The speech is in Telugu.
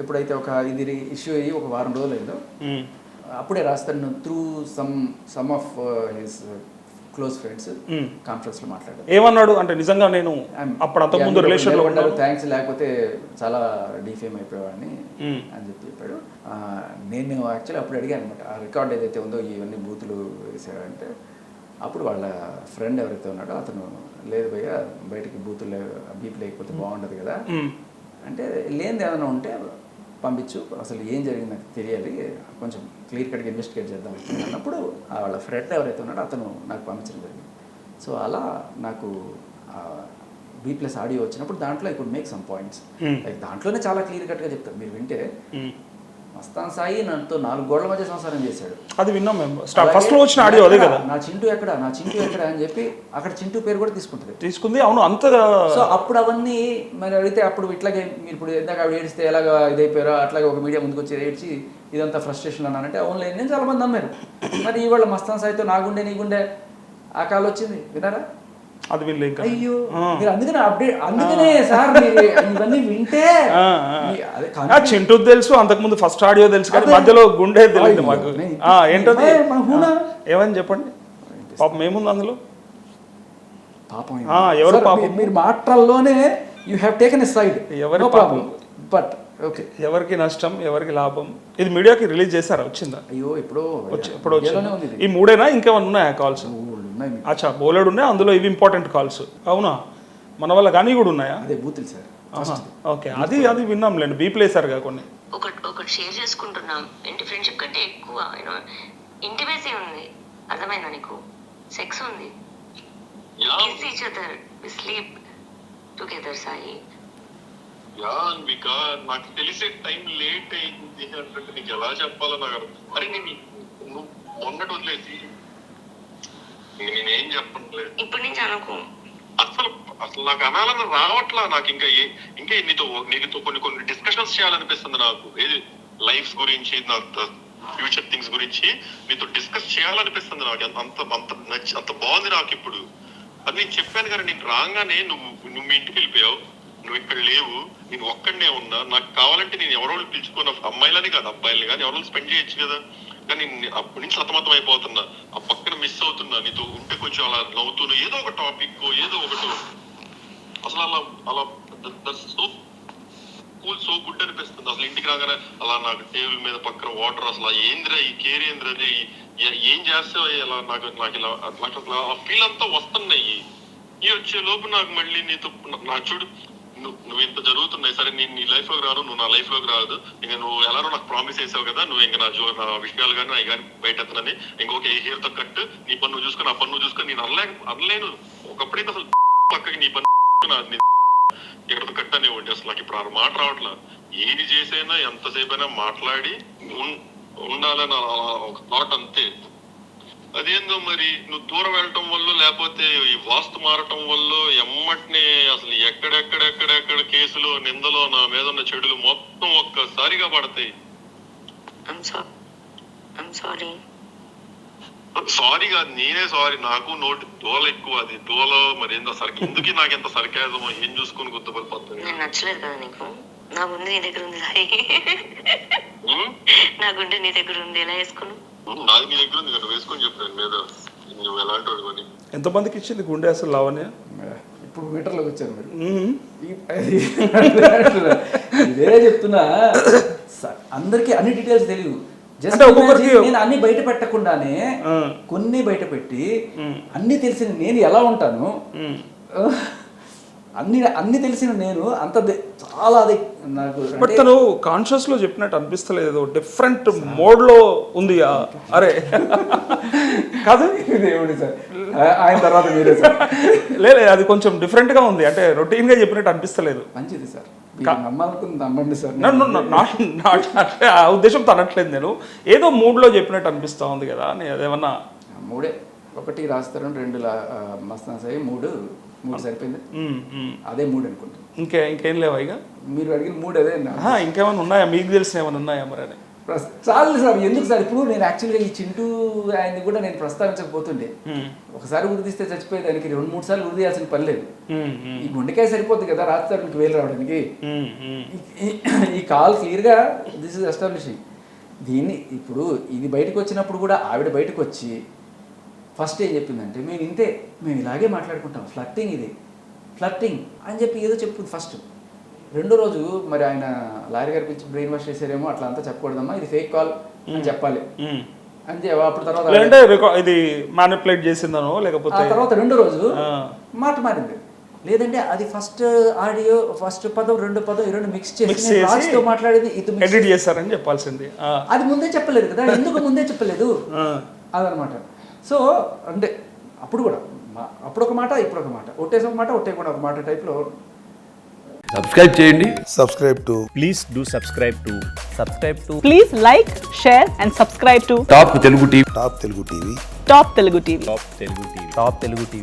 ఎప్పుడైతే ఒక ఇది ఇష్యూ అయ్యి ఒక వారం రోజులు అయిందో అప్పుడే రాస్తాను through some of his close friends conference లో మాట్లాడారు. ఏమన్నాడు అంటే నిజంగా నేను అప్పుడు అంతకుముందు రిలేషన్ లో ఉన్నాను, థ్యాంక్స్ లేకపోతే చాలా డిఫేమ్ అయిపోయేవాడిని అని చెప్పాడు. నేను యాక్చువల్లీ అప్పుడు అడిగాను అనమాట, ఆ రికార్డ్ ఏదైతే ఉందో ఇవన్నీ బూతులు వేసాడంటే అప్పుడు వాళ్ళ ఫ్రెండ్ ఎవరైతే ఉన్నాడో అతను లేదు భయ్య బయటకి బూతులు బీప్ లేకపోతే బాగుండదు కదా అంటే, లేనిది ఏమైనా ఉంటే పంపించు, అసలు ఏం జరిగింది నాకు తెలియాలి, కొంచెం క్లియర్ కట్గా ఇన్వెస్టిగేట్ చేద్దాం అన్నప్పుడు వాళ్ళ ఫ్రెండ్ ఎవరైతే ఉన్నాడో అతను నాకు పంపించడం జరిగింది. సో అలా నాకు B+ ఆడియో వచ్చినప్పుడు దాంట్లో I could make some points. Like దాంట్లోనే చాలా క్లియర్ కట్గా చెప్తారు, మీరు వింటే మస్తాన్ సాయి నాతో 4 గోడల మధ్య సంసారం చేశాడు, అది విన్నాం మేము. ఫస్ట్ లో వచ్చిన ఆడియో అదే కదా, నా చింటూ ఎక్కడ అని చెప్పి అక్కడ చింటూ పేరు కూడా తీసుకుంది. అవును అంత. సో అప్పుడు అవన్నీ మరి అడిగితే అప్పుడు ఇట్లాగే మీరు ఇప్పుడు ఇందాక ఆవిడ ఏడిస్తే ఎలాగా ఇదైపోయారో అట్లాగే ఒక మీడియా ముందుకు వచ్చి ఏడ్చి ఇదంతా ఫ్రస్ట్రేషన్ అన్నానంటే అవును లేదు, నేను చాలా మంది నమ్మారు. మరి ఇవాళ మస్తాన్ సాయితో నాగుండే నీగుండే ఆ కాల్ వచ్చింది విన్నారా? అది వినలే ఇంకా. అయ్యో మీరు అందుకనే సార్ మీరు ఇవన్నీ వింటే చింటూ తెలుసు, అంతకుముందు ఫస్ట్ ఆడియో తెలుసు, కానీ మధ్యలో గుండె తెలియదు మాకు. ఏంటది ఏమని చెప్పండి, పాపం ఏముంది అందులో? పాపం ఎవరు పాపం? మీరు మాటల్లోనే you have taken a side, ఎవరి పాపం? బట్ ఓకే, ఎవరికి నష్టం ఎవరికి లాభం? ఇది మీడియాకి రిలీజ్ చేశారా? వచ్చిందా? అయ్యో ఇప్పుడు వచ్చింది. ఈ 3 ఇంకేమన్నా ఉన్నాయా కాల్స్? అచ్చా, బోలెడు ఉన్నాయి, అందులో ఇవి ఇంపార్టెంట్ కాల్స్. అవునా, మన వల్ల కానీ కూడా ఉన్నాయా? అదే బూతులు సార్. ఓకే, అది విన్నాంలేండి, బీప్ లేసారుగా కొన్ని. ఒకటి షేర్ చేసుకుంటున్నాం, ఇంటి ఫ్రెండ్షిప్ కంటే ఎక్కువ ఇంటిమేసీ ఉంది, అర్థమైందా నీకు? సెక్స్ ఉంది, kiss each other, we sleep together. Sai నాకు తెలిసే టైం లేట్ అయింది అంటే నీకు ఎలా చెప్పాలో నాకు అరే నువ్వు మొన్నటి వదిలేసి నేనేం చెప్పట్లేదు ఇప్పటి నుంచి అనుకో. అసలు నాకు అనాలని రావట్లా. నాకు ఇంకా నీతో కొన్ని డిస్కషన్స్ చేయాలనిపిస్తుంది నాకు. ఏది లైఫ్ గురించి, నా ఫ్యూచర్ థింగ్స్ గురించి నీతో డిస్కస్ చేయాలనిపిస్తుంది నాకు. అంత బాగుంది నాకు ఇప్పుడు. అది నేను చెప్పాను కానీ నేను రాగానే నువ్వు మీ ఇంటికి వెళ్ళిపోయావు, నువ్వు ఇక్కడ లేవు, నేను ఒక్కడనే ఉన్నా. నాకు కావాలంటే నేను ఎవరో పిలుచుకున్న అమ్మాయిలని కాదు అబ్బాయిలని కానీ ఎవరో స్పెండ్ చేయొచ్చు కదా. కానీ అప్పటి నుంచి సతమతం అయిపోతున్నా, ఆ పక్కన మిస్ అవుతున్నా. నీతో ఉంటే కొంచెం అలా నవ్వుతున్నా, ఏదో ఒక టాపిక్ ఏదో ఒకటి అసలు అలా సో గుడ్ అనిపిస్తుంది. అసలు ఇంటికి రాగానే అలా నాకు టేబుల్ మీద పక్కన వాటర్, అసలు ఏంద్రా ఈ కేర్ ఏంద్రా, ఏం చేస్తే ఇలా నాకు ఆ ఫీల్ అంతా వస్తున్నాయి. ఈ వచ్చే లోపు నాకు మళ్ళీ నీతో నాకు చూడు నువ్వు ఇంత జరుగుతున్నాయి, సరే నేను నీ లైఫ్ లోకి రాను, నువ్వు నా లైఫ్ లోకి రాదు, ఇంకా నువ్వు ఎలానో నాకు ప్రామిస్ చేసావు కదా, నువ్వు ఇంకా నా విషయాలు కానీ అవి కానీ బయట ఎత్తనని ఇంకొక హెయిర్ తో కట్టు, నీ పన్ను నువ్వు చూసుకొని ఆ పన్ను నువ్వు చూసుకొని నేను అనలేను. ఒకప్పుడైతే అసలు పక్కకి నీ పన్ను ఎక్కడితో కట్ అనేవ్వండి. అసలు నాకు ఇప్పుడు ఆ మాట రావట్లా. ఏది చేసైనా ఎంతసేపు అయినా మాట్లాడి ఉండాలని ఒక థాట్ అంతే. అదేందో మరి నువ్వు దూరం వెళ్ళటం వల్ల లేకపోతే ఈ వాస్తు మారటం వల్ల ఎమ్మటినే అసలు ఎక్కడెక్కడ కేసులు నిందలో నా మీద ఉన్న చెడులు మొత్తం ఒక్కసారిగా పడతాయి. సారీ కాదు, నేనే సారీ. నాకు నోటి దోల ఎక్కువ, అది దోల మరి ఏందో సరికి ఎందుకు నాకు ఎంత సరికేదో ఏం చూసుకుని గుర్తుపడిపోతుంది. నచ్చలేదు కదా నీకు? నా గుండె నీ దగ్గర ఉంది, నా గుండె నీ దగ్గర ఉంది, ఎలా వేసుకున్నావు? నాది నీ దగ్గర ఉంది కదా, వేసుకొని చెప్పాను మీద నువ్వు ఎలాంటి వాడు అని. ఎంతమందికి ఇచ్చింది గుండె అసలు లావణ్య? ఇప్పుడు మీటర్లోకి వచ్చారు మీరు. వేరే చెప్తున్నా, అందరికి అన్ని డీటెయిల్స్ తెలియదు. జస్ట్ నేను అన్ని బయట పెట్టకుండానే కొన్ని బయట పెట్టి అన్ని తెలిసిన నేను ఎలా ఉంటాను, అన్ని తెలిసిన నేను అంత చాలా అది నాకు. బట్ తను కాన్షియస్ లో చెప్పినట్టు అనిపిస్తలేదు, డిఫరెంట్ మోడ్ లో ఉంది. అరే కాదు దేవుడి సార్, ఆయన తర్వాత మీరే సార్. లేదు, అది కొంచెం డిఫరెంట్ గా ఉంది, అంటే రొటీన్ గా చెప్పినట్టు అనిపిస్తలేదు. మంచిది సార్, నమ్మాలనుకుంది నమ్మండి సార్. ఆ ఉద్దేశంతో అనట్లేదు నేను, ఏదో మూడ్ లో చెప్పినట్టు అనిపిస్తా ఉంది కదా అని. అదేమన్నా మూడే, 1 రాస్తారు, 2 మస్తాన్ సాయి, 3 సరిపోయింది. అదే 3 అనుకుంటా. ఇంకేం లేవా ఇక? మీరు అడిగిన 3 అదే. ఇంకేమైనా ఉన్నాయా మీకు తెలిసిన ఏమైనా ఉన్నాయా మరి అని? చాలు సార్, ఎందుకు సార్? ఇప్పుడు నేను యాక్చువల్గా ఈ చింటూ ఆయన్ని కూడా నేను ప్రస్తావించకపోతుండే. ఒకసారి ఉరిదిస్తే చచ్చిపోయేదానికి 2-3 సార్లు ఉరిదీయాల్సిన పని లేదు. ఈ గుండెకాయ సరిపోతుంది కదా రాజధానికి వేలు రావడానికి. ఈ కాల్ క్లియర్గా దిస్ ఇస్ ఎస్టాబ్లిషింగ్. దీన్ని ఇప్పుడు ఇది బయటకు వచ్చినప్పుడు కూడా ఆవిడ బయటకు వచ్చి ఫస్ట్ ఏం చెప్పిందంటే, మేము ఇలాగే మాట్లాడుకుంటాం, ఫ్లర్టింగ్ ఇది ఫ్లర్టింగ్ అని చెప్పి ఏదో చెప్పుకుంది ఫస్ట్. రెండో రోజు మరి ఆయన లాయర్ గారు పిలిచి బ్రెయిన్ వాష్ చేశారేమో, అట్లా అంతా చెప్పకూడదమ్మా, ఇది ఫేక్ కాల్ అని చెప్పాలి అని అప్పుడు తర్వాత ఇది మ్యానిపులేట్ చేసిందనో లేకపోతే ఆ తర్వాత రెండో రోజు మాట మారింది. లేదంటే అది ఫస్ట్ ఆడియో ఫస్ట్ పదం రెండో పదం ఈ రెండు మిక్స్ చేసి రాజుతో మాట్లాడేది ఇది ఎడిట్ చేస్తారని చెప్పాల్సింది. అది ముందే చెప్పలేదు కదా, ఎందుకు ముందే చెప్పలేదు అదనమాట. సో అంటే అప్పుడు కూడా అప్పుడు ఒక మాట ఇప్పుడు ఒక మాట, ఒట్టేసి ఒక మాట ఒట్టే కూడా ఒక మాట టైప్లో. సబ్స్క్రైబ్ చేయండి. Please do subscribe to Please like, share and subscribe to top Telugu TV. Top Telugu TV. Top Telugu TV.